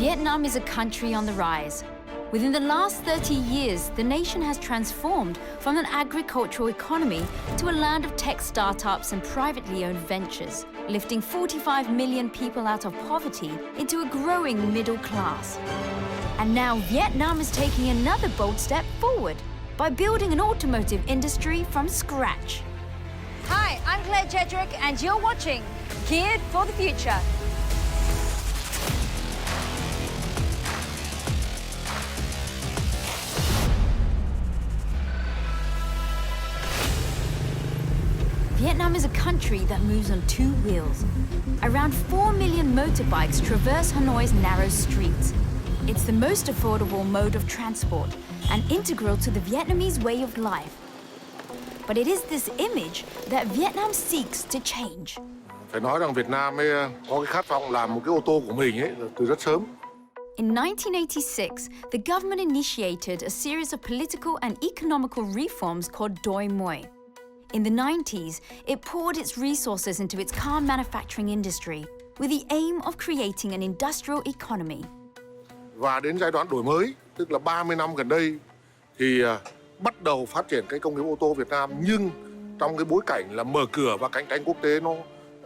Vietnam is a country on the rise. Within the last 30 years, the nation has transformed from an agricultural economy to a land of tech startups and privately owned ventures, lifting 45 million people out of poverty into a growing middle class. And now Vietnam is taking another bold step forward by building an automotive industry from scratch. Hi, I'm Claire Jedrick and you're watching Geared for the Future. Vietnam is a country that moves on two wheels. Around 4 million motorbikes traverse Hanoi's narrow streets. It's the most affordable mode of transport and integral to the Vietnamese way of life. But it is this image that Vietnam seeks to change. Phải nói rằng Việt Nam ấy có cái khát vọng làm một cái ô tô của mình ấy từ rất sớm. In 1986, the government initiated a series of political and economical reforms called Doi Moi. In the 90s, it poured its resources into its car manufacturing industry with the aim of creating an industrial economy. Và đến giai đoạn đổi mới, tức là 30 năm gần đây, thì bắt đầu phát triển cái công nghiệp ô tô Việt Nam, nhưng trong cái bối cảnh là mở cửa và cạnh tranh quốc tế nó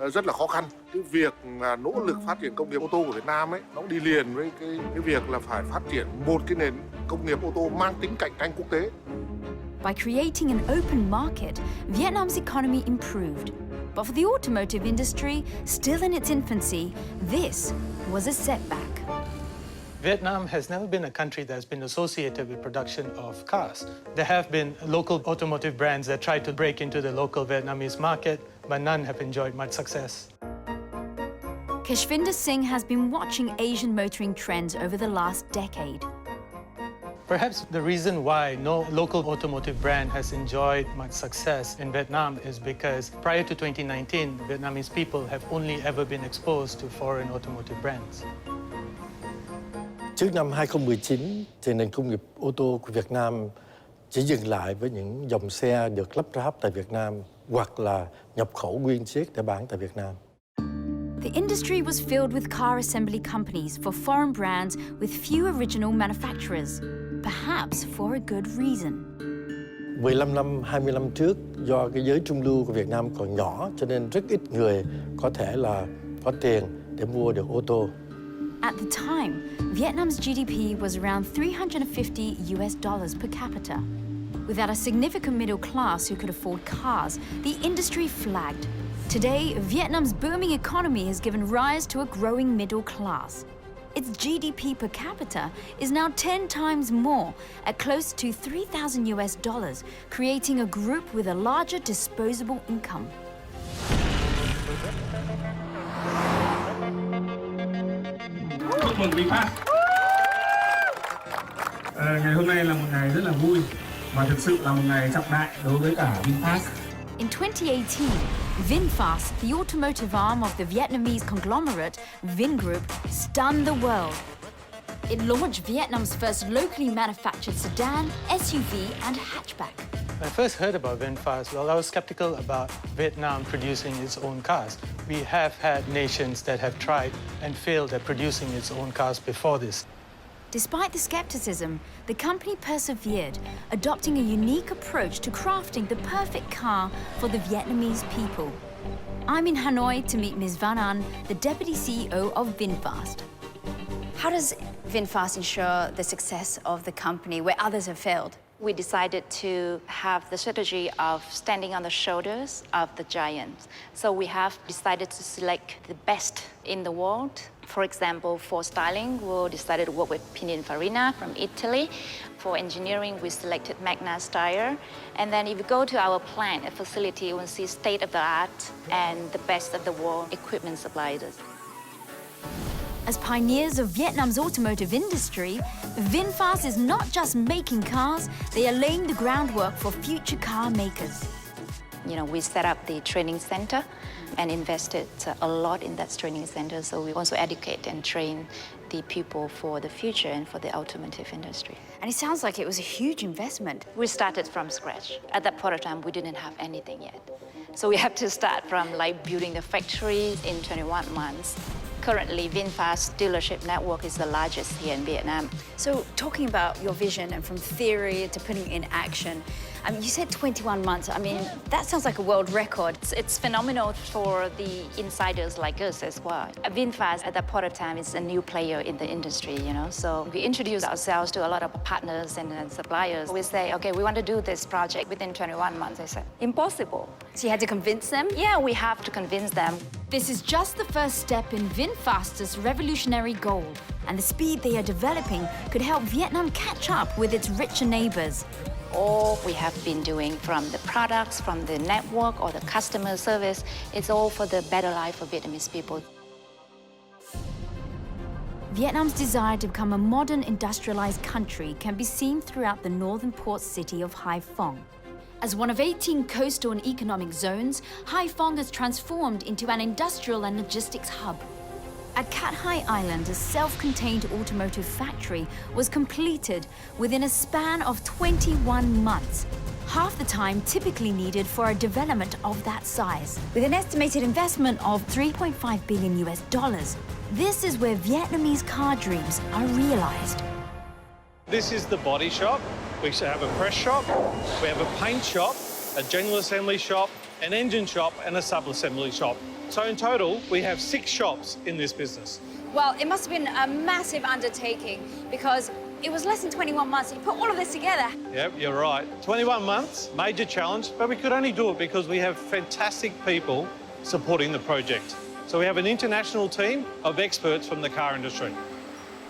rất là khó khăn. Cái việc nỗ lực phát triển công nghiệp ô tô của Việt Nam ấy, nó đi liền với cái việc là phải phát triển một cái nền công nghiệp ô tô mang tính cạnh tranh quốc tế. By creating an open market, Vietnam's economy improved. But for the automotive industry, still in its infancy, this was a setback. Vietnam has never been a country that's been associated with production of cars. There have been local automotive brands that tried to break into the local Vietnamese market, but none have enjoyed much success. Kashvinder Singh has been watching Asian motoring trends over the last decade. Perhaps the reason why no local automotive brand has enjoyed much success in Vietnam is because prior to 2019, Vietnamese people have only ever been exposed to foreign automotive brands. Trước năm 2019, thì nền công nghiệp ô tô của Việt Nam chỉ dừng lại với những dòng xe được lắp ráp tại Việt Nam hoặc là nhập khẩu nguyên chiếc để bán tại Việt Nam. The industry was filled with car assembly companies for foreign brands with few original manufacturers, perhaps for a good reason. 15 năm, 20 năm trước, do cái giới trung lưu của Việt Nam còn nhỏ, cho nên rất ít người có thể là có tiền để mua được ô tô. At the time, Vietnam's GDP was around $350 per capita. Without a significant middle class who could afford cars, the industry flagged. Today, Vietnam's booming economy has given rise to a growing middle class. Its GDP per capita is now 10 times more, at close to $3,000, creating a group with a larger disposable income. Chúc mừng VinFast. Ngày hôm nay là một ngày rất là vui và thực sự là một ngày trọng đại đối với cả VinFast. In 2018, VinFast, the automotive arm of the Vietnamese conglomerate Vingroup, stunned the world. It launched Vietnam's first locally manufactured sedan, SUV, and hatchback. When I first heard about VinFast, well, I was skeptical about Vietnam producing its own cars. We have had nations that have tried and failed at producing its own cars before this. Despite the skepticism, the company persevered, adopting a unique approach to crafting the perfect car for the Vietnamese people. I'm in Hanoi to meet Ms. Van An, the Deputy CEO of VinFast. How does VinFast ensure the success of the company where others have failed? We decided to have the strategy of standing on the shoulders of the giants. So we have decided to select the best in the world. For example, for styling, we decided to work with Pininfarina from Italy. For engineering, we selected Magna Steyr. And then if you go to our plant, a facility, you will see state-of-the-art and the best of the world equipment suppliers. As pioneers of Vietnam's automotive industry, VinFast is not just making cars, they are laying the groundwork for future car makers. You know, we set up the training center and invested a lot in that training center, so we also educate and train the people for the future and for the automotive industry. And it sounds like it was a huge investment. We started from scratch. At that point of time, we didn't have anything yet. So we have to start from like building the factory in 21 months. Currently, VinFast dealership network is the largest here in Vietnam. So talking about your vision and from theory to putting it in action, you said 21 months. I mean, that sounds like a world record. It's phenomenal for the insiders like us as well. VinFast at that point of time is a new player in the industry, you know. So we introduce ourselves to a lot of partners and suppliers. We say, okay, we want to do this project within 21 months. They said, impossible. So you had to convince them? Yeah, we have to convince them. This is just the first step in VinFast's revolutionary goal, and the speed they are developing could help Vietnam catch up with its richer neighbors. All we have been doing, from the products, from the network or the customer service, it's all for the better life for Vietnamese people. Vietnam's desire to become a modern industrialized country can be seen throughout the northern port city of Hai Phong. As one of 18 coastal and economic zones, Hai Phong has transformed into an industrial and logistics hub. At Cat Hai Island, a self-contained automotive factory was completed within a span of 21 months, half the time typically needed for a development of that size. With an estimated investment of $3.5 billion, this is where Vietnamese car dreams are realized. This is the body shop. We have a press shop, we have a paint shop, a general assembly shop, an engine shop and a sub-assembly shop. So in total, we have 6 shops in this business. Well, it must have been a massive undertaking because it was less than 21 months. You put all of this together. Yep, you're right. 21 months, major challenge, but we could only do it because we have fantastic people supporting the project. So we have an international team of experts from the car industry.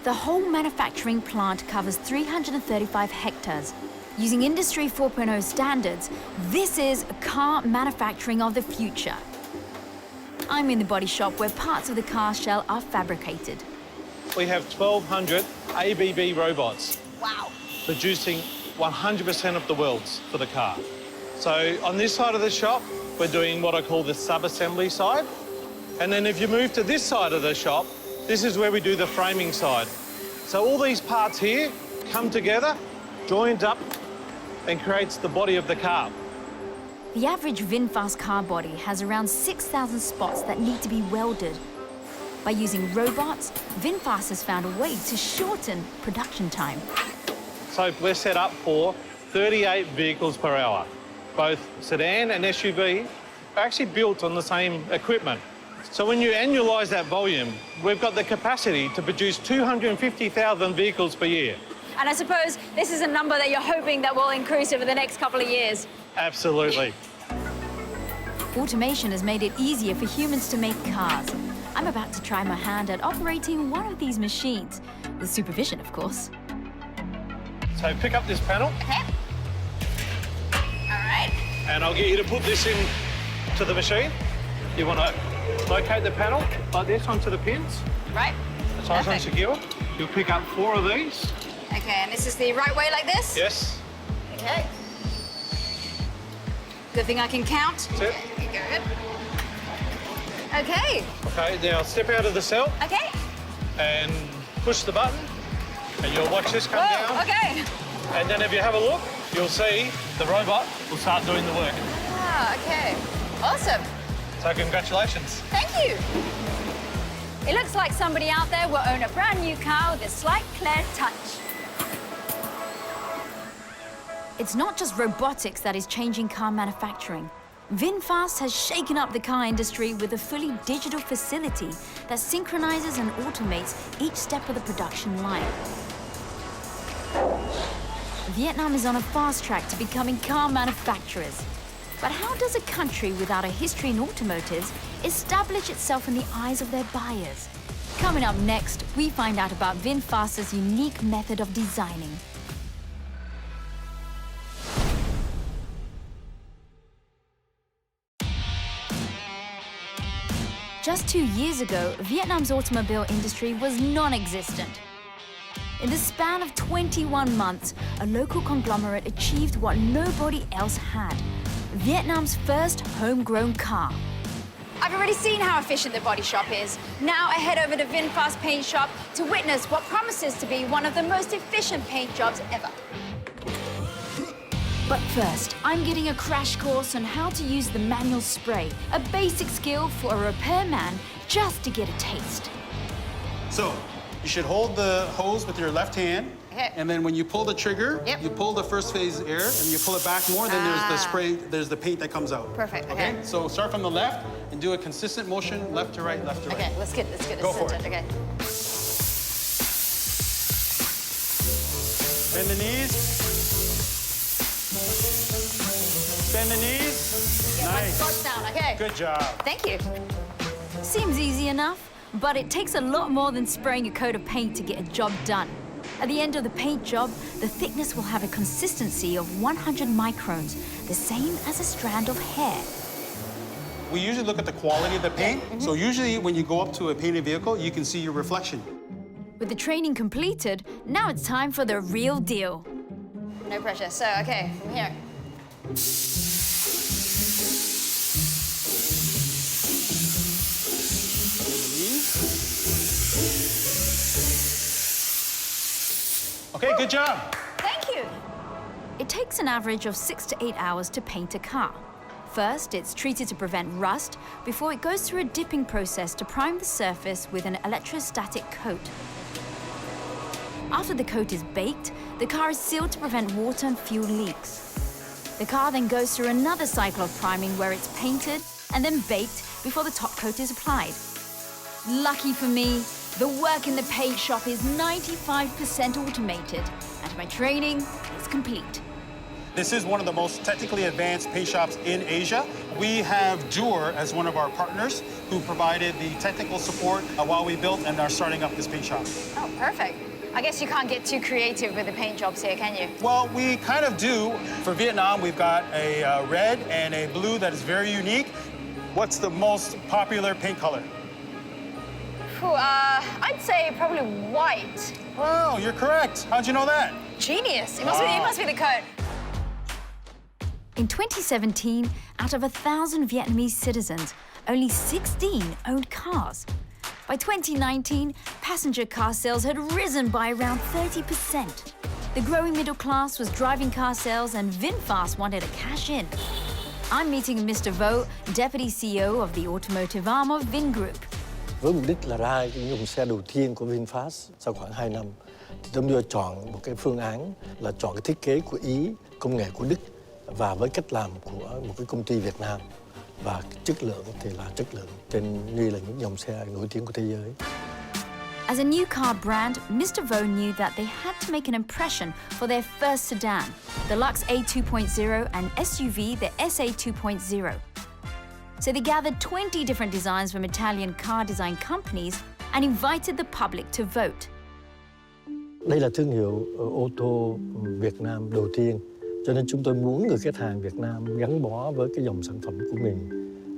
The whole manufacturing plant covers 335 hectares. Using Industry 4.0 standards, this is car manufacturing of the future. I'm in the body shop where parts of the car shell are fabricated. We have 1,200 ABB robots. Wow. Producing 100% of the welds for the car. So on this side of the shop, we're doing what I call the sub-assembly side. And then if you move to this side of the shop, this is where we do the framing side. So all these parts here come together, joined up, and creates the body of the car. The average VinFast car body has around 6,000 spots that need to be welded. By using robots, VinFast has found a way to shorten production time. So we're set up for 38 vehicles per hour. Both sedan and SUV are actually built on the same equipment. So when you annualise that volume, we've got the capacity to produce 250,000 vehicles per year. And I suppose this is a number that you're hoping that will increase over the next couple of years. Absolutely. Automation has made it easier for humans to make cars. I'm about to try my hand at operating one of these machines, with supervision, of course. So pick up this panel. Okay. All right. And I'll get you to put this in to the machine. You want to locate the panel like this onto the pins. Right. It's nice and secure. You'll pick up 4 of these. Okay, and this is the right way like this? Yes. Okay. Good thing I can count. That's it. Good. Okay. Okay, now step out of the cell Okay. and push the button and you'll watch this come Whoa, down. okay. And then if you have a look, you'll see the robot will start doing the work. Ah, okay. Awesome. So congratulations. Thank you. It looks like somebody out there will own a brand new car with a slight Claire touch. It's not just robotics that is changing car manufacturing. VinFast has shaken up the car industry with a fully digital facility that synchronizes and automates each step of the production line. Vietnam is on a fast track to becoming car manufacturers. But how does a country without a history in automotives establish itself in the eyes of their buyers? Coming up next, we find out about VinFast's unique method of designing. Just 2 years ago, Vietnam's automobile industry was non-existent. In the span of 21 months, a local conglomerate achieved what nobody else had: Vietnam's first homegrown car. I've already seen how efficient the body shop is. Now I head over to VinFast paint shop to witness what promises to be one of the most efficient paint jobs ever. But first, I'm getting a crash course on how to use the manual spray, a basic skill for a repairman just to get a taste. So you should hold the hose with your left hand. Okay. And then when you pull the trigger, Yep. you pull the first phase air, and you pull it back more, then there's the spray, there's the paint that comes out. Perfect, okay. So start from the left and do a consistent motion, left to right, left to right. Okay, let's get this Go for centered. it. Okay. Bend the knees. Bend the knees. Get my Nice. spots down. Okay. Good job. Thank you. Seems easy enough, but it takes a lot more than spraying a coat of paint to get a job done. At the end of the paint job, the thickness will have a consistency of 100 microns, the same as a strand of hair. We usually look at the quality of the paint. So usually when you go up to a painted vehicle, you can see your reflection. With the training completed, now it's time for the real deal. No pressure. So, okay, from here. Okay, good job. Thank you. It takes an average of 6 to 8 hours to paint a car. First, it's treated to prevent rust before it goes through a dipping process to prime the surface with an electrostatic coat. After the coat is baked, the car is sealed to prevent water and fuel leaks. The car then goes through another cycle of priming where it's painted and then baked before the top coat is applied. Lucky for me, the work in the paint shop is 95% automated, and my training is complete. This is one of the most technically advanced paint shops in Asia. We have Jur as one of our partners who provided the technical support while we built and are starting up this paint shop. Oh, perfect. I guess you can't get too creative with the paint jobs here, can you? Well, we kind of do. For Vietnam, we've got a red and a blue that is very unique. What's the most popular paint color? I'd say probably white. Oh, you're correct. How'd you know that? Genius. It must be the coat. In 2017, out of 1,000 Vietnamese citizens, only 16 owned cars. By 2019, passenger car sales had risen by around 30%. The growing middle class was driving car sales, and VinFast wanted to cash in. I'm meeting Mr. Vo, Deputy CEO of the automotive arm of Vingroup. Với mục đích là ra cái dòng xe đầu tiên của VinFast sau khoảng 2 năm, thì chúng tôi chọn một cái phương án là chọn cái thiết kế của Ý, công nghệ của Đức và với cách làm của một cái công ty Việt Nam. Và chất lượng thì là chất lượng trên như là những dòng xe nổi tiếng của thế giới. As a new car brand, Mr. Vo knew that they had to make an impression for their first sedan, the Lux A2.0 and SUV, the SA 2.0. So they gathered 20 different designs from Italian car design companies and invited the public to vote. Đây là thương hiệu ô tô Việt Nam đầu tiên, cho nên chúng tôi muốn người khách hàng Việt Nam gắn bó với cái dòng sản phẩm của mình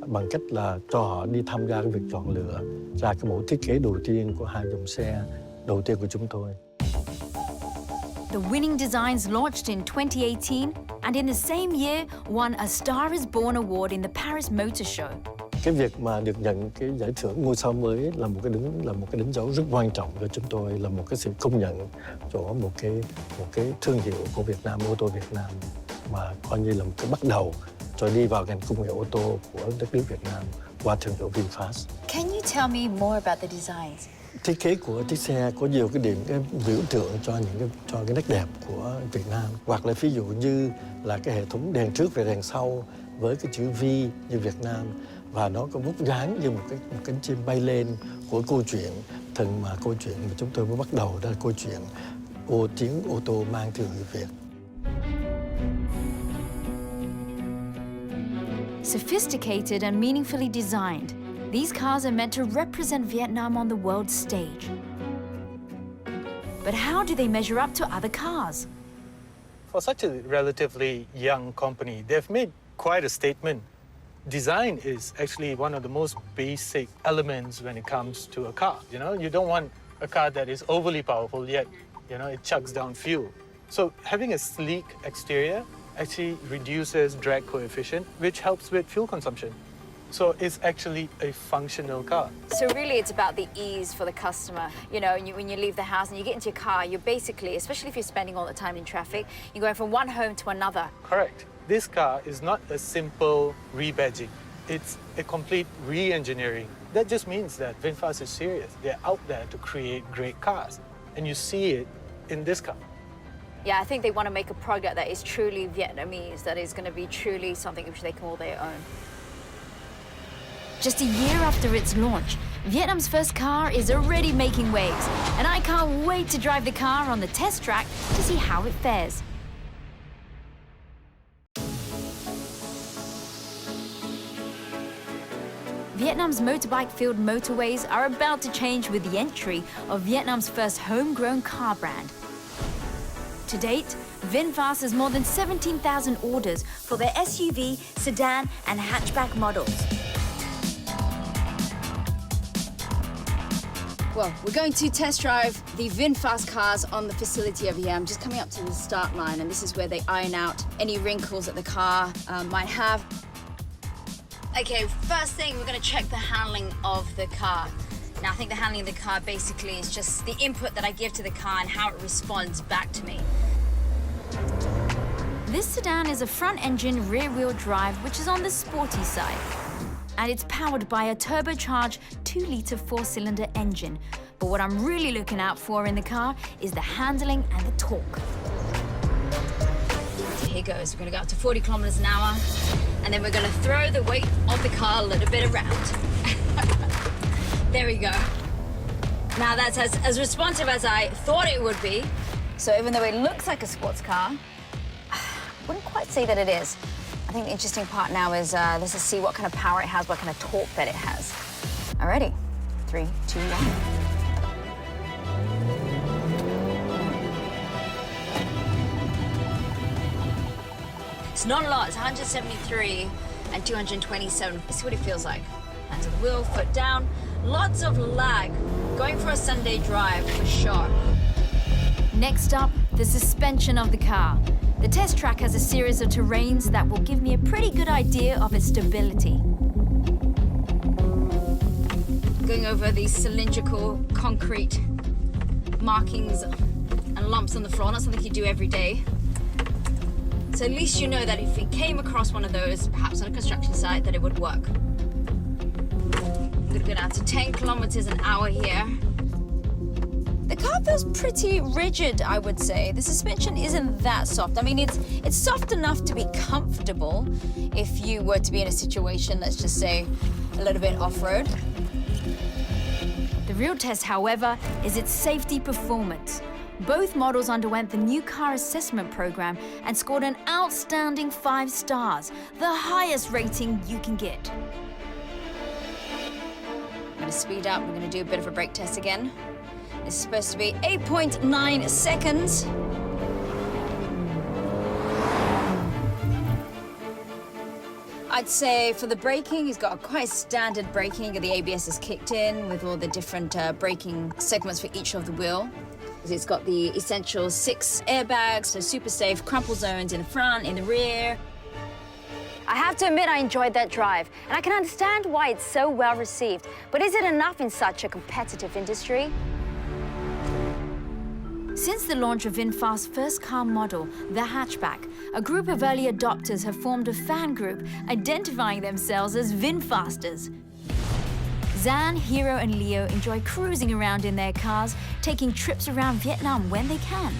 bằng cách là cho họ đi tham gia cái việc chọn lựa ra cái mẫu thiết kế đầu tiên của hai dòng xe đầu tiên của chúng tôi. The winning designs launched in 2018 and in the same year won a Star is Born award in the Paris Motor Show. Cái việc mà được nhận cái giải thưởng ngôi sao mới là một cái đánh dấu rất quan trọng cho chúng tôi, là một cái sự công nhận của một cái thương hiệu của Việt Nam, ô tô Việt Nam, mà coi như là một cái bắt đầu cho đi vào ngành công nghệ ô tô của đất nước Việt Nam qua thương hiệu VinFast. Can you tell me more about the designs? Thiết kế của chiếc xe có nhiều cái điểm cái biểu tượng cho cái nét đẹp của Việt Nam, hoặc là ví dụ như là cái hệ thống đèn trước và đèn sau với cái chữ V như Việt Nam, và nó có vút dáng như một cánh chim bay lên của câu chuyện từng mà câu chuyện mà chúng tôi mới bắt đầu, đó là câu chuyện tiếng ô tô mang thương hiệu Việt. Sophisticated and meaningfully designed, these cars are meant to represent Vietnam on the world stage. But how do they measure up to other cars? For such a relatively young company, they've made quite a statement. Design is actually one of the most basic elements when it comes to a car. You know, you don't want a car that is overly powerful yet, you know, it chugs down fuel. So having a sleek exterior actually reduces drag coefficient, which helps with fuel consumption. So it's actually a functional car. So really it's about the ease for the customer. You know, when you leave the house and you get into your car, you're basically, especially if you're spending all the time in traffic, you're going from one home to another. Correct. This car is not a simple rebadging. It's a complete re-engineering. That just means that VinFast is serious. They're out there to create great cars. And you see it in this car. Yeah, I think they want to make a product that is truly Vietnamese, that is going to be truly something which they call their own. Just a year after its launch, Vietnam's first car is already making waves, and I can't wait to drive the car on the test track to see how it fares. Vietnam's motorbike-filled motorways are about to change with the entry of Vietnam's first homegrown car brand. To date, VinFast has more than 17,000 orders for their SUV, sedan, and hatchback models. Well, we're going to test drive the VinFast cars on the facility over here. I'm just coming up to the start line, and this is where they iron out any wrinkles that the car might have. Okay, first thing, we're going to check the handling of the car. Now, I think the handling of the car basically is just the input that I give to the car and how it responds back to me. This sedan is a front-engine, rear-wheel drive, which is on the sporty side. And it's powered by a turbocharged 2-litre 4-cylinder engine. But what I'm really looking out for in the car is the handling and the torque. So here goes. We're going to go up to 40 kilometers an hour, and then we're going to throw the weight of the car a little bit around. There we go. Now that's as responsive as I thought it would be. So even though it looks like a sports car, I wouldn't quite say that it is. I think the interesting part now is let's just see what kind of power it has, what kind of torque that it has. Alrighty, 3, 2, 1. It's not a lot, it's 173 and 227. Let's see what it feels like. Hands on the wheel, foot down. Lots of lag. Going for a Sunday drive for sure. Next up, the suspension of the car. The test track has a series of terrains that will give me a pretty good idea of its stability. Going over these cylindrical concrete markings and lumps on the floor, not something you do every day. So at least you know that if it came across one of those, perhaps on a construction site, that it would work. I'm gonna go down to 10 kilometers an hour here. The car feels pretty rigid, I would say. The suspension isn't that soft. I mean, it's soft enough to be comfortable if you were to be in a situation, let's just say, a little bit off-road. The real test, however, is its safety performance. Both models underwent the new car assessment program and scored an outstanding 5 stars, the highest rating you can get. I'm gonna speed up. We're gonna do a bit of a brake test again. It's supposed to be 8.9 seconds. I'd say for the braking, he's got a quite standard braking. The ABS is kicked in with all the different braking segments for each of the wheel. It's got the essential 6 airbags, so super safe, crumple zones in the front, in the rear. I have to admit I enjoyed that drive, and I can understand why it's so well received. But is it enough in such a competitive industry? Since the launch of VinFast's first car model, the hatchback, a group of early adopters have formed a fan group identifying themselves as VinFasters. Zan, Hero, and Leo enjoy cruising around in their cars, taking trips around Vietnam when they can.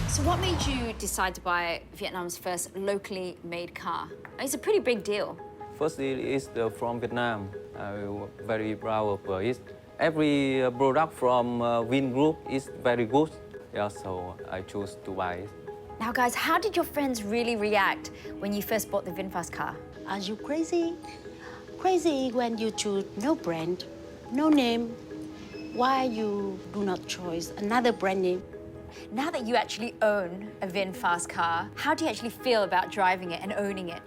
So what made you decide to buy Vietnam's first locally made car? It's a pretty big deal. Firstly, it's from Vietnam. I'm very proud of it. Every product from Vin Group is very good. Yeah, so I chose to buy it. Now, guys, how did your friends really react when you first bought the VinFast car? Are you crazy? Crazy when you choose no brand, no name. Why you do not choose another brand name? Now that you actually own a VinFast car, how do you actually feel about driving it and owning it?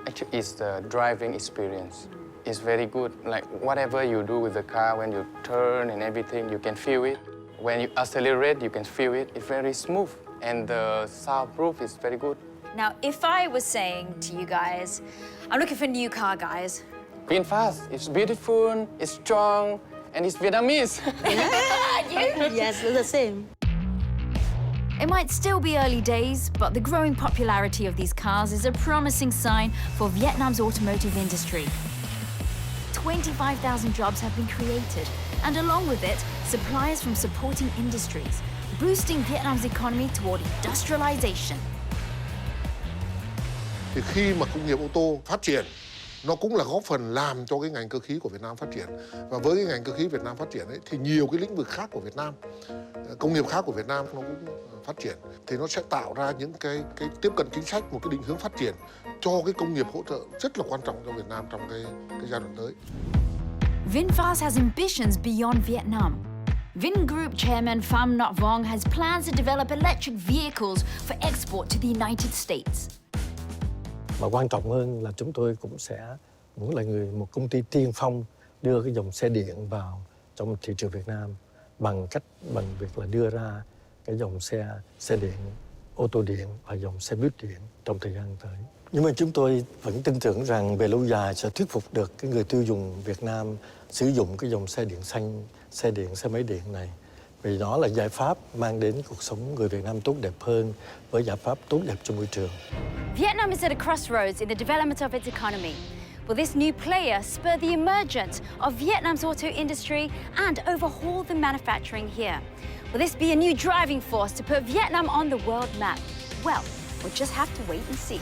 Actually, it's the driving experience. It's very good. Like whatever you do with the car, when you turn and everything, you can feel it. When you accelerate, you can feel it. It's very smooth, and the soundproof is very good. Now, if I was saying to you guys, I'm looking for a new car, guys. VinFast, it's beautiful, it's strong, and it's Vietnamese. Yes, the same. It might still be early days, but the growing popularity of these cars is a promising sign for Vietnam's automotive industry. 25,000 jobs have been created, and along with it, suppliers from supporting industries, boosting Vietnam's economy toward industrialization. Thì khi mà công nghiệp ô tô phát triển, nó cũng là góp phần làm cho cái ngành cơ khí của Việt Nam phát triển. Và với cái ngành cơ khí Việt Nam phát triển ấy, thì nhiều cái lĩnh vực khác của Việt Nam, công nghiệp khác của Việt Nam nó cũng phát triển. Thì nó sẽ tạo ra những cái tiếp cận chính sách, một cái định hướng phát triển cho cái công nghiệp hỗ trợ rất là quan trọng cho Việt Nam trong cái giai đoạn tới. VinFast has ambitions beyond Vietnam. Vingroup chairman Pham Nhat Vuong has plans to develop electric vehicles for export to the United States. Mà quan trọng hơn là chúng tôi cũng sẽ muốn là một công ty tiên phong đưa cái dòng xe điện vào trong thị trường Việt Nam bằng việc là đưa ra cái dòng xe điện, ô tô điện và dòng xe buýt điện trong thời gian tới. Nhưng mà chúng tôi vẫn tin tưởng rằng về lâu dài sẽ thuyết phục được cái người tiêu dùng Việt Nam sử dụng cái dòng xe điện xanh, xe điện, xe máy điện này. Vì đó là giải pháp mang đến cuộc sống người Việt Nam tốt đẹp hơn với giải pháp tốt đẹp cho môi trường. Vietnam is at a crossroads in the development of its economy. Will this new player spur the emergence of Vietnam's auto industry and overhaul the manufacturing here? Will this be a new driving force to put Vietnam on the world map? Well, we'll just have to wait and see.